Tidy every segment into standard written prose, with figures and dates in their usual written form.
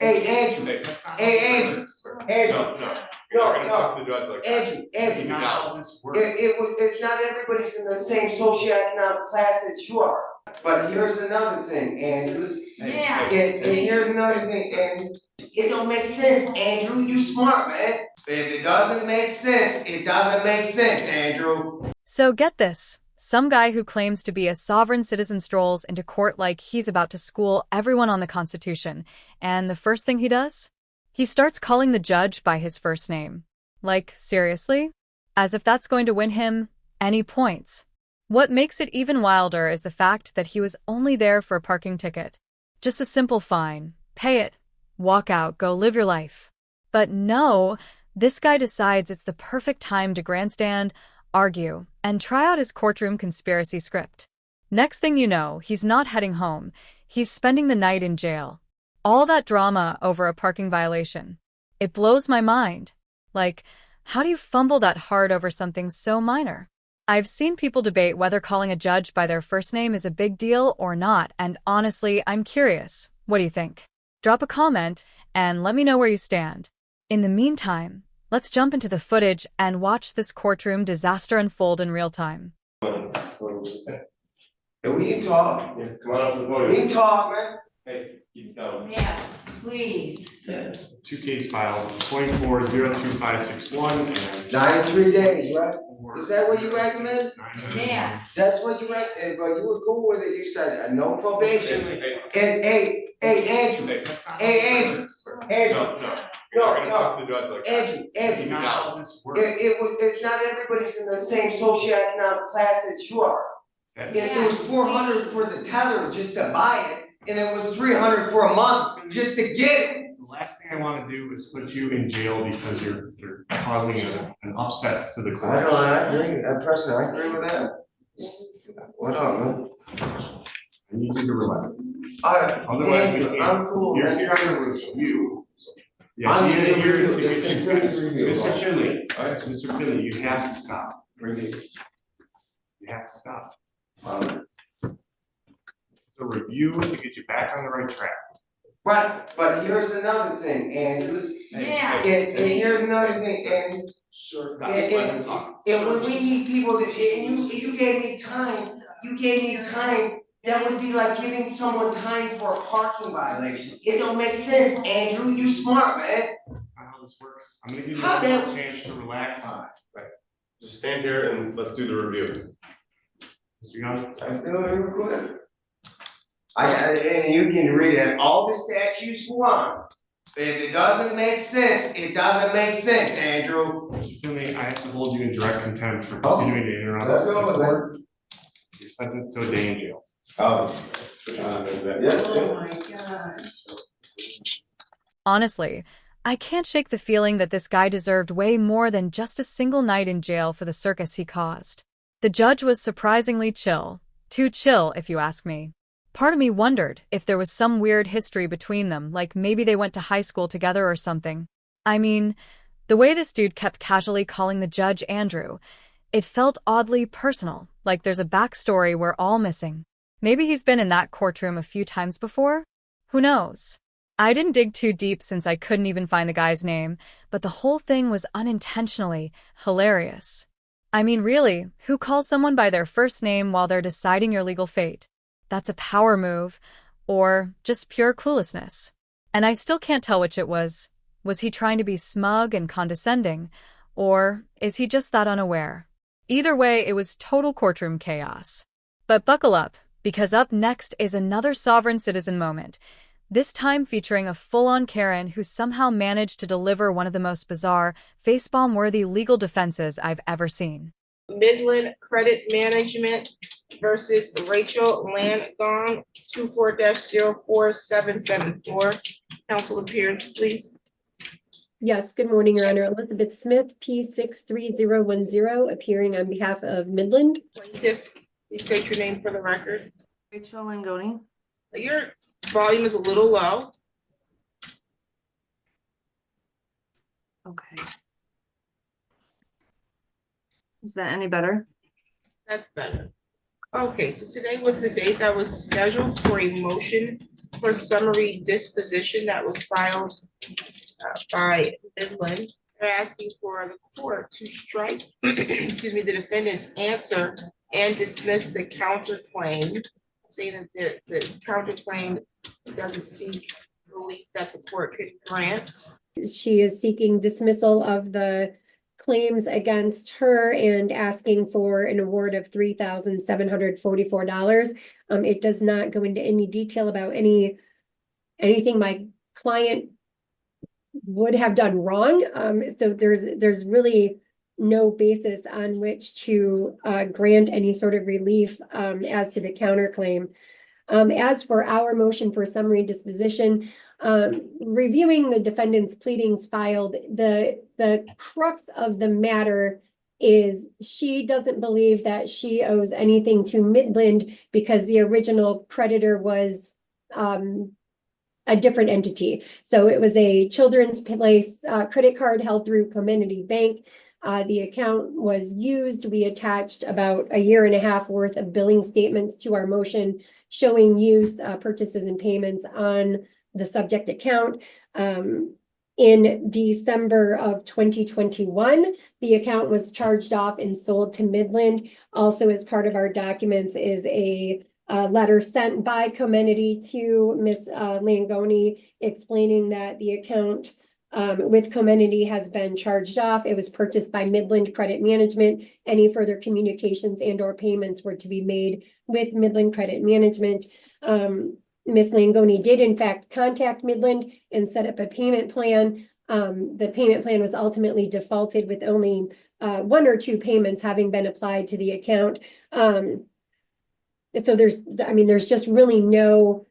Hey, Andrew. Hey, that's not Hey, how Andrew. this works. Andrew. No. You're not gonna talk to the judge like that. Andrew, That's not how this works. It's not everybody's in the same socioeconomic class as you are. But here's another thing, Andrew. Yeah. And here's another thing, Andrew. It don't make sense, Andrew. You smart, man. If it doesn't make sense, it doesn't make sense, Andrew. So get this. Some guy who claims to be a sovereign citizen strolls into court like he's about to school everyone on the Constitution. And the first thing he does? He starts calling the judge by his first name. Like, seriously? As if that's going to win him any points. What makes it even wilder is the fact that he was only there for a parking ticket. Just a simple fine. Pay it. Walk out. Go live your life. But no, this guy decides it's the perfect time to grandstand, argue, and try out his courtroom conspiracy script. Next thing you know, he's not heading home. He's spending the night in jail. All that drama over a parking violation. It blows my mind. Like, how do you fumble that hard over something so minor? I've seen people debate whether calling a judge by their first name is a big deal or not, and honestly, I'm curious. What do you think? Drop a comment and let me know where you stand. In the meantime, let's jump into the footage and watch this courtroom disaster unfold in real time. Yeah, we can talk. Yeah, come on up to the podium. We can talk, man. Hey, you Yeah, please. Yeah. two case files, 24-02561 and 93 days, right? Is that what you recommend? Yeah. That's what you recommend, but you were cool with it. You said no probation. And hey, Andrew. That's not Hey, how Andrew. this works. Andrew. No. You're not gonna talk to the judge like that. Andrew, That's not how this works. it's not everybody's in the same socioeconomic class as you are. And it was 400 for the tether just to buy it, and it was 300 for a month just to get it. The last thing I want to do is put you in jail because you're causing an upset to the court. I agree. Personally, I agree with that. What up, man? I need you to relax. Otherwise, I'm cool. You're Man. here on a review. Yeah, I'm here here is to to review. get you It's a review. Mr. Finley. Alright. Mr. Finley, you have to stop. Review. You have to stop. It's a review to get you back on the right track. Right, but here's another thing, and Yeah. here's another thing, and Sure. Stop. Let him talk. when we need people to, and you gave me time, that would be like giving someone time for a parking violation. It don't make sense, Andrew, you smart, man. That's not how this works. I'm gonna give you How a that- chance to relax. Just stand here and let's do the review. Mr. Young? I'm still here, good. And you can read it, all the statutes you want. If it doesn't make sense, it doesn't make sense, Andrew. Mr. Finley, I have to hold you in direct contempt for Oh. continuing to interrupt Let's go the with court. You're sentenced to a day in jail. Oh. Oh my God. Honestly, I can't shake the feeling that this guy deserved way more than just a single night in jail for the circus he caused. The judge was surprisingly chill. Too chill, if you ask me. Part of me wondered if there was some weird history between them, like maybe they went to high school together or something. I mean, the way this dude kept casually calling the judge Andrew, it felt oddly personal, like there's a backstory we're all missing. Maybe he's been in that courtroom a few times before? Who knows? I didn't dig too deep since I couldn't even find the guy's name, but the whole thing was unintentionally hilarious. I mean, really, who calls someone by their first name while they're deciding your legal fate? That's a power move, or just pure cluelessness. And I still can't tell which it was. Was he trying to be smug and condescending, or is he just that unaware? Either way, it was total courtroom chaos. But buckle up, because up next is another sovereign citizen moment, this time featuring a full-on Karen who somehow managed to deliver one of the most bizarre, facepalm-worthy legal defenses I've ever seen. Midland Credit Management versus Rachel Langone, 24-04774. Council appearance, please. Yes, good morning, Your Honor. Elizabeth Smith, P63010, appearing on behalf of Midland. Plaintiff, please state your name for the record. Rachel Langone. Your volume is a little low. Okay. Is that any better? That's better. Okay, so today was the date that was scheduled for a motion for summary disposition that was filed by Midland. They're asking for the court to strike, excuse me, the defendant's answer and dismiss the counterclaim, saying that the counterclaim doesn't seek relief that the court could grant. She is seeking dismissal of the claims against her and asking for an award of $3,744. It does not go into any detail about anything my client would have done wrong. So there's really no basis on which to grant any sort of relief as to the counterclaim. As for our motion for summary disposition, reviewing the defendant's pleadings filed, the crux of the matter is she doesn't believe that she owes anything to Midland because the original creditor was a different entity. So it was a Children's Place credit card held through Community Bank. The account was used. We attached about a year and a half worth of billing statements to our motion showing use, purchases and payments on the subject account. In December of 2021, the account was charged off and sold to Midland. Also, as part of our documents is a letter sent by Comenity to Ms. Langoni explaining that the account with Comenity has been charged off. It was purchased by Midland Credit Management. Any further communications and or payments were to be made with Midland Credit Management. Ms. Langoni did in fact contact Midland and set up a payment plan. The payment plan was ultimately defaulted with only 1 or 2 payments having been applied to the account. So there's just really no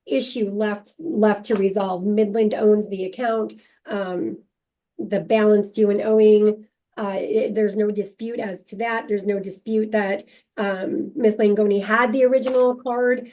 issue left to resolve. Midland owns the account. The balance due and owing, there's no dispute as to that. There's no dispute that Ms. Langoni had the original card.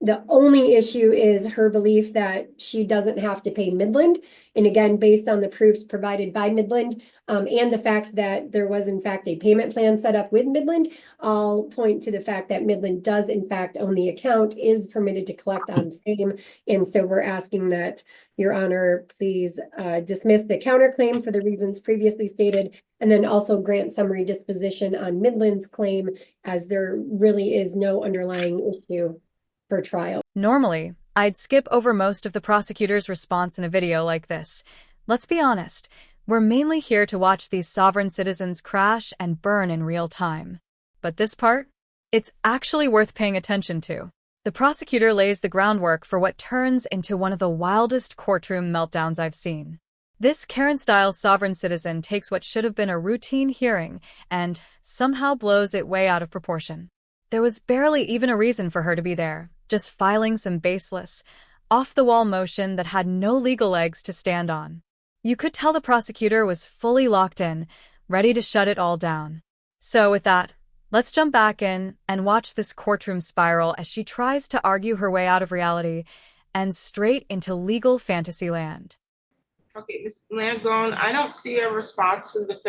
The only issue is her belief that she doesn't have to pay Midland. And again, based on the proofs provided by Midland, and the fact that there was in fact a payment plan set up with Midland, I'll point to the fact that Midland does in fact own the account, is permitted to collect on same. And so we're asking that Your Honor, please dismiss the counterclaim for the reasons previously stated, and then also grant summary disposition on Midland's claim, as there really is no underlying issue for trial. Normally, I'd skip over most of the prosecutor's response in a video like this. Let's be honest, we're mainly here to watch these sovereign citizens crash and burn in real time. But this part? It's actually worth paying attention to. The prosecutor lays the groundwork for what turns into one of the wildest courtroom meltdowns I've seen. This Karen-style sovereign citizen takes what should have been a routine hearing and somehow blows it way out of proportion. There was barely even a reason for her to be there, just filing some baseless, off-the-wall motion that had no legal legs to stand on. You could tell the prosecutor was fully locked in, ready to shut it all down. So with that, let's jump back in and watch this courtroom spiral as she tries to argue her way out of reality and straight into legal fantasy land. Okay, Ms. Langone, I don't see a response to the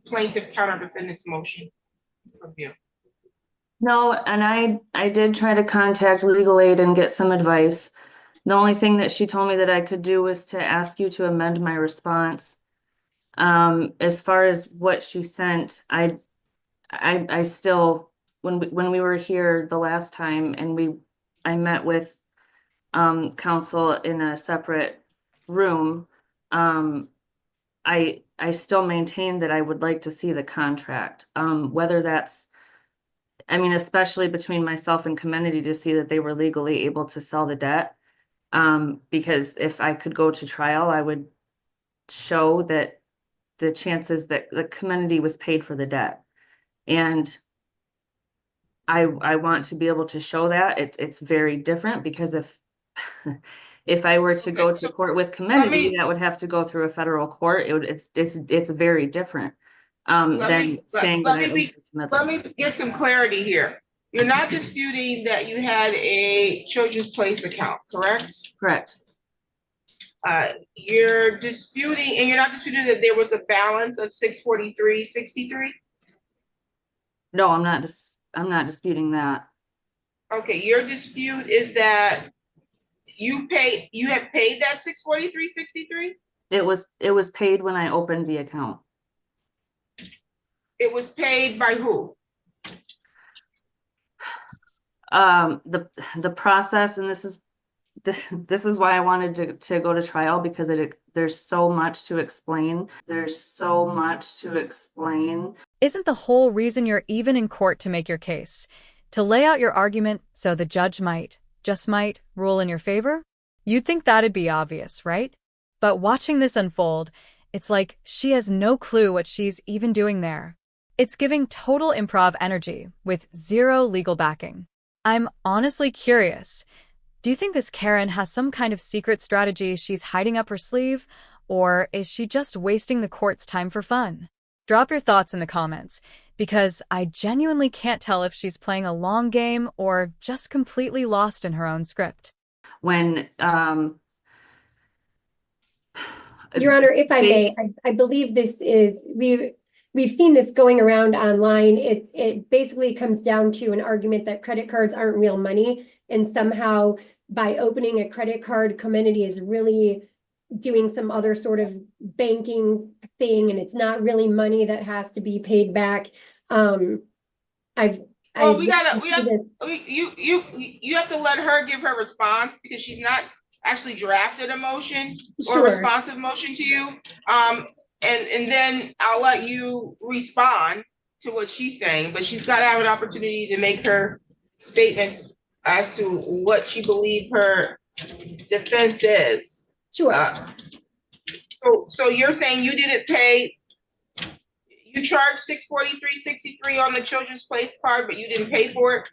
plaintiff counter defendant's motion from you. No, and I did try to contact legal aid and get some advice. The only thing that she told me that I could do was to ask you to amend my response. As far as what she sent, I still, when we were here the last time and I met with counsel in a separate room, I still maintain that I would like to see the contract. Whether that's, I mean, especially between myself and Comenity, to see that they were legally able to sell the debt. Because if I could go to trial, I would show that the chances that the Comenity was paid for the debt. And I want to be able to show that. It's very different, because if I were to go to court with Comenity, that would have to go through a federal court. It's very different. Let me get some clarity here. You're not disputing that you had a Children's Place account, correct? Correct. You're not disputing that there was a balance of $643.63? No, I'm not disputing that. Okay, your dispute is that you have paid that $643.63? It was paid when I opened the account. It was paid by who? The process, and this is why I wanted to go to trial, because there's so much to explain. There's so much to explain. Isn't the whole reason you're even in court to make your case? To lay out your argument so the judge might, just might, rule in your favor? You'd think that'd be obvious, right? But watching this unfold, it's like she has no clue what she's even doing there. It's giving total improv energy with zero legal backing. I'm honestly curious. Do you think this Karen has some kind of secret strategy she's hiding up her sleeve, or is she just wasting the court's time for fun? Drop your thoughts in the comments, because I genuinely can't tell if she's playing a long game or just completely lost in her own script. When Your Honor, if I may, I believe this is, we've seen this going around online. It basically comes down to an argument that credit cards aren't real money, and somehow by opening a credit card, Comenity is really doing some other sort of banking thing, and it's not really money that has to be paid back. You You have to let her give her response, because she's not actually drafted a motion or Sure. responsive motion to you. And then I'll let you respond to what she's saying, but she's got to have an opportunity to make her statements as to what she believes her defense is. Sure. So you're saying you didn't pay, you charged $643.63 on the Children's Place card, but you didn't pay for it?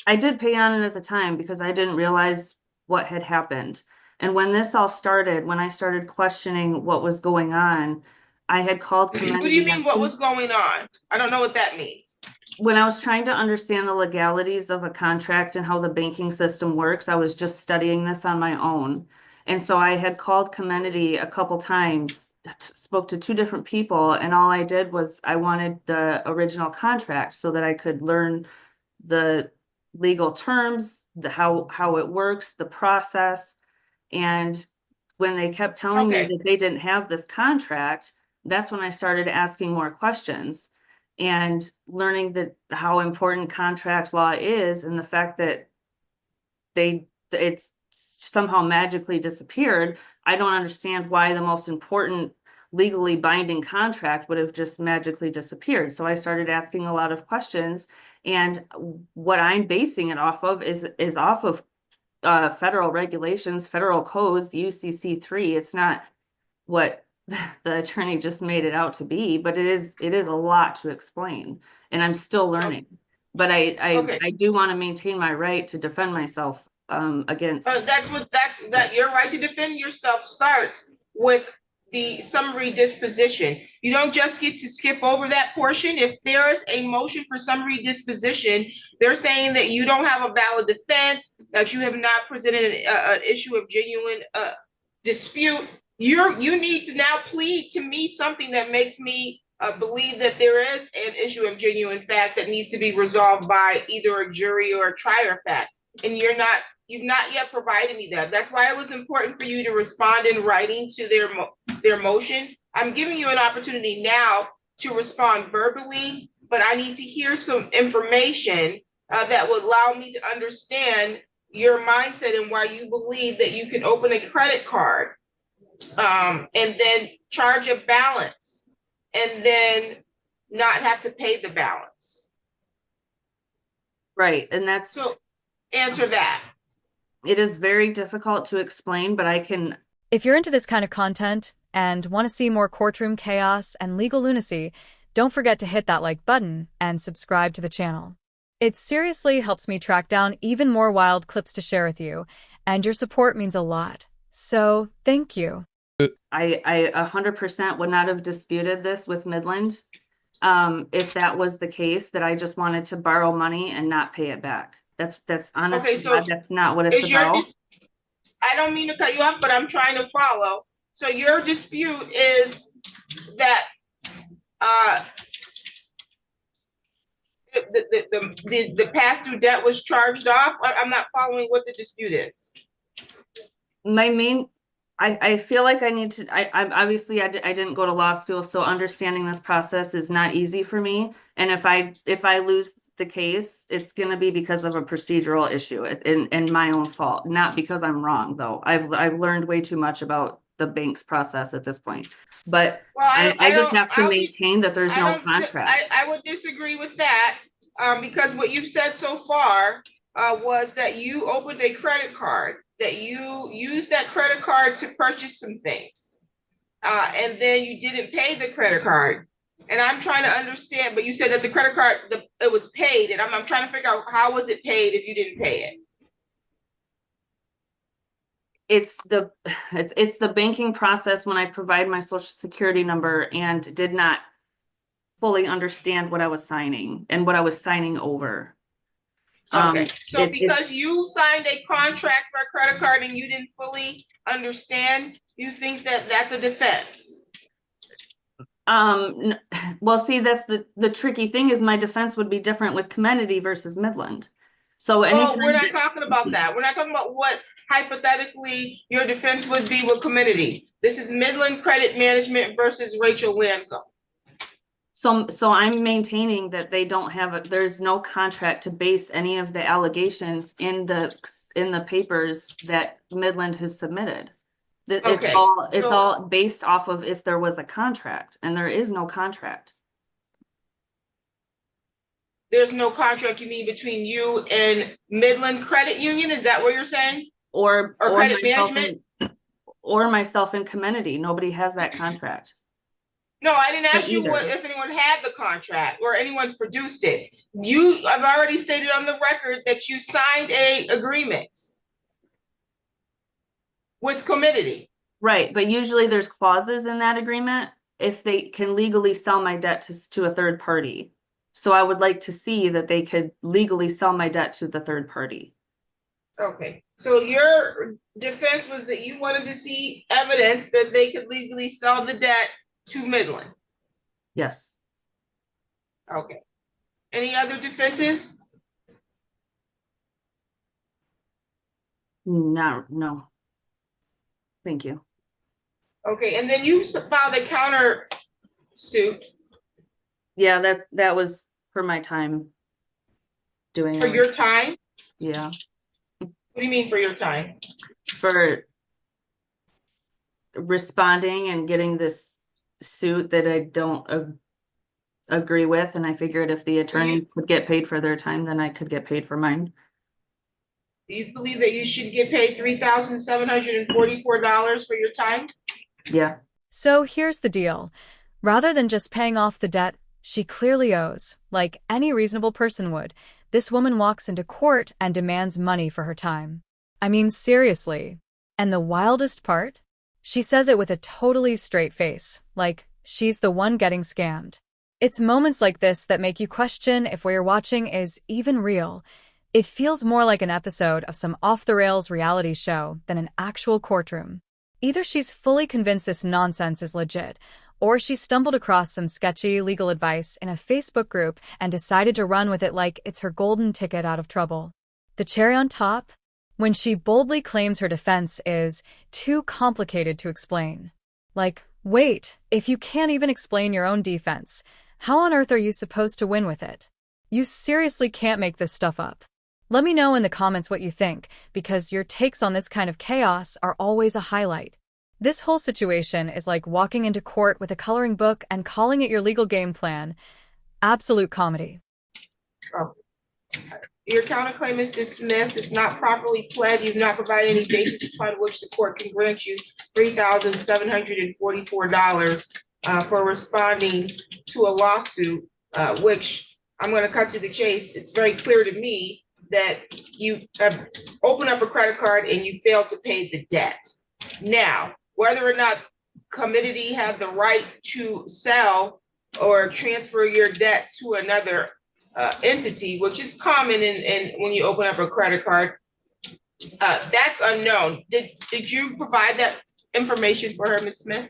I did pay on it at the time because I didn't realize what had happened. And when this all started, when I started questioning what was going on, I had called Comenity. What do you mean what was going on? I don't know what that means. When I was trying to understand the legalities of a contract and how the banking system works, I was just studying this on my own. And so I had called Comenity a couple times, spoke to two different people, and all I did was I wanted the original contract so that I could learn the legal terms, how it works, the process. And when they kept telling me that they didn't have this contract, that's when I started asking more questions and learning that how important contract law is, and the fact that it's somehow magically disappeared. I don't understand why the most important legally binding contract would have just magically disappeared. So I started asking a lot of questions, and what I'm basing it off of is off of federal regulations, federal codes, the UCC 3. It's not what the attorney just made it out to be, but it is a lot to explain, and I'm still learning. But I do want to maintain my right to defend myself against. That your right to defend yourself starts with the summary disposition. You don't just get to skip over that portion. If there is a motion for summary disposition, they're saying that you don't have a valid defense, that you have not presented an issue of genuine dispute. You need to now plead to me something that makes me believe that there is an issue of genuine fact that needs to be resolved by either a jury or a trier of fact. And you've not yet provided me that. That's why it was important for you to respond in writing to their motion. I'm giving you an opportunity now to respond verbally, but I need to hear some information that would allow me to understand your mindset and why you believe that you can open a credit card and then charge a balance and then not have to pay the balance. Right, and that's... So answer that. It is very difficult to explain, but I can... If you're into this kind of content and want to see more courtroom chaos and legal lunacy, don't forget to hit that like button and subscribe to the channel. It seriously helps me track down even more wild clips to share with you, and your support means a lot. So, thank you. I 100% would not have disputed this with Midland if that was the case, that I just wanted to borrow money and not pay it back. That's honestly, that's not what it's about. I don't mean to cut you off, but I'm trying to follow. So your dispute is that The past due debt was charged off? I'm not following what the dispute is. My main, I feel like I need to, I'm obviously, I didn't go to law school, so understanding this process is not easy for me. And if I lose the case, it's gonna be because of a procedural issue and my own fault, not because I'm wrong, though. I've learned way too much about the bank's process at this point. But Well, I just don't- have to I'll be- maintain that there's I no don't, contract. I would disagree with that, because what you've said so far, was that you opened a credit card, that you used that credit card to purchase some things. And then you didn't pay the credit card. And I'm trying to understand, but you said that the credit card, it was paid, and I'm trying to figure out how was it paid if you didn't pay it? It's the banking process when I provide my social security number and did not fully understand what I was signing and what I was signing over. Okay, so it's- because you signed a contract for a credit card and you didn't fully understand, you think that that's a defense? Well, see, that's the tricky thing is my defense would be different with Comenity versus Midland. So Well, anytime we're not that- talking about that. We're not talking about what hypothetically your defense would be with Comenity. This is Midland Credit Management versus Rachel Lamco. So I'm maintaining that they don't have there's no contract to base any of the allegations in the papers that Midland has submitted. That it's Okay, it's so- all based off of if there was a contract, and there is no contract. There's no contract, you mean, between you and Midland Credit Union? Is that what you're saying? Or credit myself management? or myself in Comenity. Nobody has that contract. No, I didn't ask you either. if anyone had the contract or anyone's produced it. I've already stated on the record that you signed a agreement with Comenity. Right, but usually there's clauses in that agreement if they can legally sell my debt to a third party. So I would like to see that they could legally sell my debt to the third party. Okay, so your defense was that you wanted to see evidence that they could legally sell the debt to Midland. Yes. Okay. Any other defenses? No. Thank you. Okay, and then you filed a counter suit Yeah, that was for my time doing for it. your time. Yeah, What do you mean for your time? for responding and getting this suit that I don't agree with, and I figured if the attorney could get paid for their time, then I could get paid for mine. Do you believe that you should get paid $3,744 for your time? Yeah. So here's the deal. Rather than just paying off the debt she clearly owes, like any reasonable person would, this woman walks into court and demands money for her time. I mean, seriously. And the wildest part? She says it with a totally straight face, like she's the one getting scammed. It's moments like this that make you question if what you're watching is even real. It feels more like an episode of some off-the-rails reality show than an actual courtroom. Either she's fully convinced this nonsense is legit, or she stumbled across some sketchy legal advice in a Facebook group and decided to run with it like it's her golden ticket out of trouble. The cherry on top? When she boldly claims her defense is too complicated to explain. Like, wait, if you can't even explain your own defense, how on earth are you supposed to win with it? You seriously can't make this stuff up. Let me know in the comments what you think, because your takes on this kind of chaos are always a highlight. This whole situation is like walking into court with a coloring book and calling it your legal game plan. Absolute comedy. Oh. Your counterclaim is dismissed. It's not properly pled. You've not provided any basis upon which the court can grant you $3,744 for responding to a lawsuit, which I'm going to cut to the chase. It's very clear to me that you have opened up a credit card and you failed to pay the debt. Now, whether or not Comenity had the right to sell or transfer your debt to another entity, which is common in when you open up a credit card, that's unknown. Did you provide that information for her, Ms. Smith?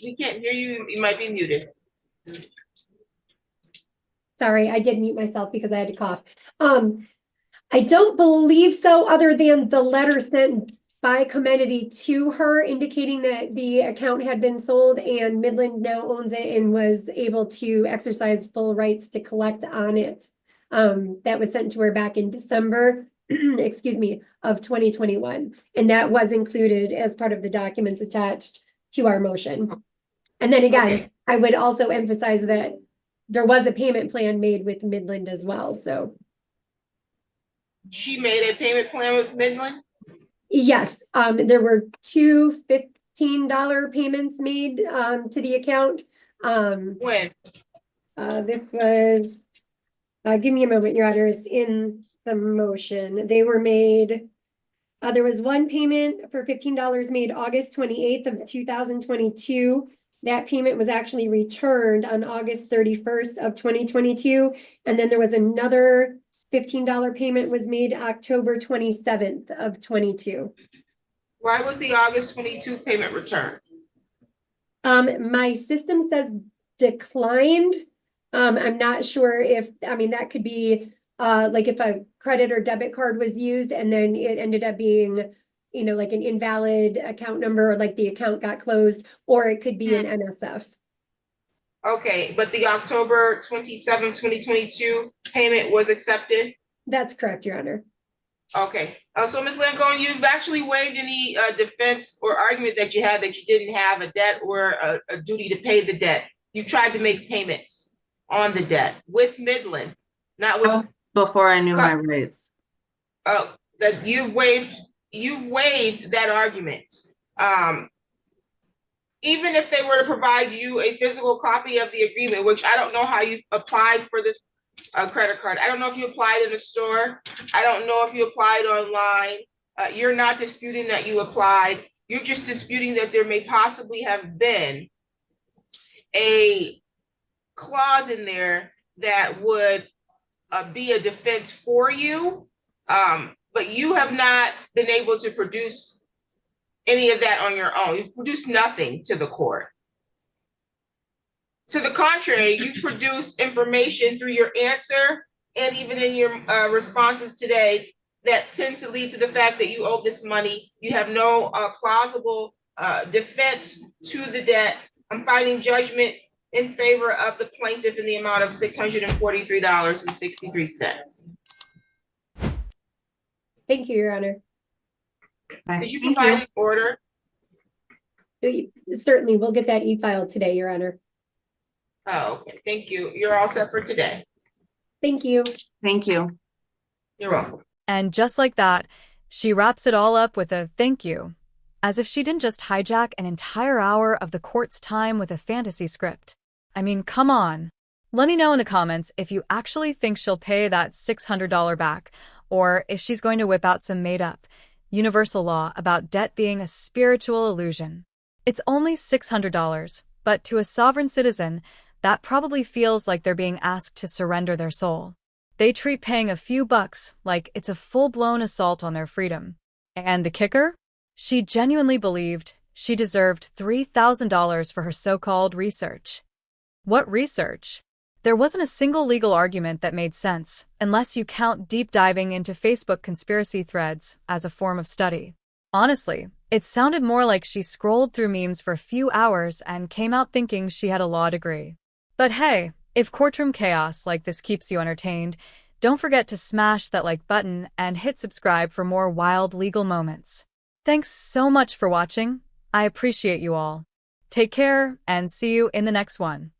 We can't hear you. You might be muted. Sorry, I did mute myself because I had to cough. I don't believe so, other than the letter sent by Comenity to her indicating that the account had been sold and Midland now owns it and was able to exercise full rights to collect on it. That was sent to her back in December, excuse me, of 2021. And that was included as part of the documents attached to our motion. And then again, Okay. I would also emphasize that there was a payment plan made with Midland as well, so. She made a payment plan with Midland? Yes, there were two $15 payments made, to the account. When? This was, give me a moment, Your Honor, it's in the motion. They were made, there was one payment for $15 made August 28th of 2022. That payment was actually returned on August 31st of 2022. And then there was another $15 payment was made October 27th of 22. Why was the August 22 payment returned? My system says declined. I'm not sure if, I mean, that could be, like if a credit or debit card was used and then it ended up being, you know, like an invalid account number, or like the account got closed, or it could be an NSF. Okay, but the October 27, 2022 payment was accepted? That's correct, Your Honor. Okay, so Ms. Langone, you've actually waived any defense or argument that you had that you didn't have a debt or a duty to pay the debt. You tried to make payments on the debt with Midland, not with. Before I knew my rights. That you've waived that argument. Even if they were to provide you a physical copy of the agreement, which I don't know how you applied for this credit card. I don't know if you applied in a store. I don't know if you applied online. You're not disputing that you applied. You're just disputing that there may possibly have been a clause in there that would be a defense for you. But you have not been able to produce any of that on your own. You've produced nothing to the court. To the contrary, you've produced information through your answer and even in your responses today that tend to lead to the fact that you owe this money. You have no plausible defense to the debt. I'm finding judgment in favor of the plaintiff in the amount of $643.63. Thank you, Your Honor. Did you provide an order? Certainly, we'll get that e-filed today, Your Honor. Oh, okay, thank you. You're all set for today. Thank you. Thank you. You're welcome. And just like that, she wraps it all up with a thank you, as if she didn't just hijack an entire hour of the court's time with a fantasy script. I mean, come on. Let me know in the comments if you actually think she'll pay that $600 back, or if she's going to whip out some made-up universal law about debt being a spiritual illusion. It's only $600, but to a sovereign citizen, that probably feels like they're being asked to surrender their soul. They treat paying a few bucks like it's a full-blown assault on their freedom. And the kicker? She genuinely believed she deserved $3,000 for her so-called research. What research? There wasn't a single legal argument that made sense, unless you count deep diving into Facebook conspiracy threads as a form of study. Honestly, it sounded more like she scrolled through memes for a few hours and came out thinking she had a law degree. But hey, if courtroom chaos like this keeps you entertained, don't forget to smash that like button and hit subscribe for more wild legal moments. Thanks so much for watching. I appreciate you all. Take care and see you in the next one.